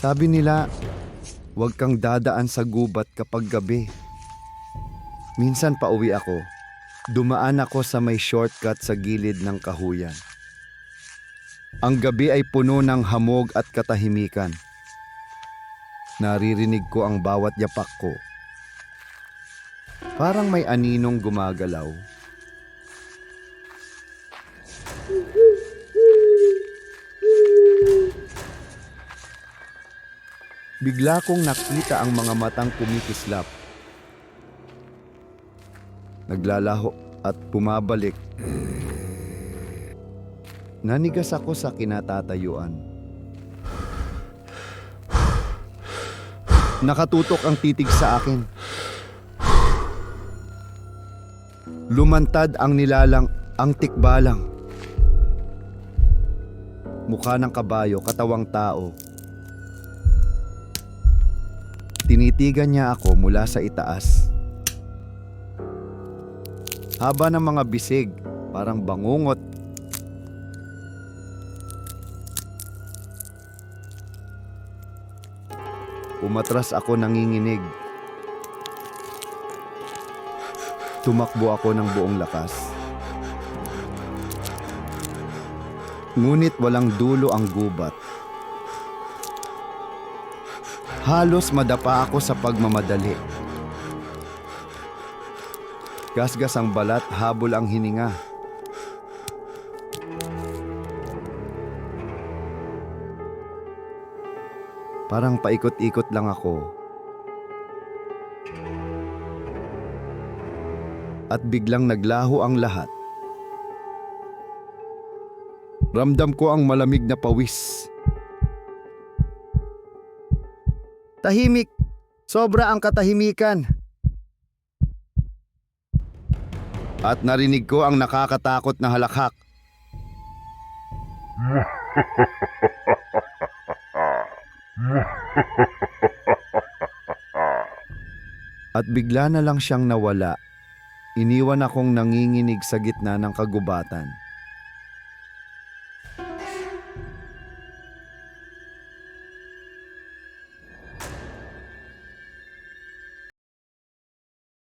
Sabi nila, huwag kang dadaan sa gubat kapag gabi. Minsan pauwi ako. Dumaan ako sa may shortcut sa gilid ng kahuyan. Ang gabi ay puno ng hamog at katahimikan. Naririnig ko ang bawat yapak ko. Parang may aninong gumagalaw. Bigla kong nakita ang mga matang kumikislap. Naglalaho at bumabalik. Nanigas ako sa kinatatayuan. Nakatutok ang titig sa akin. Lumantad ang nilalang, ang tikbalang. Mukha ng kabayo, katawang tao. Tinitigan niya ako mula sa itaas. Haba ng mga bisig, parang bangungot. Umatras ako nanginginig. Tumakbo ako ng buong lakas. Ngunit walang dulo ang gubat. Halos madapa ako sa pagmamadali. Gasgas ang balat, habol ang hininga. Parang paikot-ikot lang ako. At biglang naglaho ang lahat. Ramdam ko ang malamig na pawis. Tahimik. Sobra ang katahimikan. At narinig ko ang nakakatakot na halakhak. At bigla na lang siyang nawala. Iniwan akong nanginginig sa gitna ng kagubatan.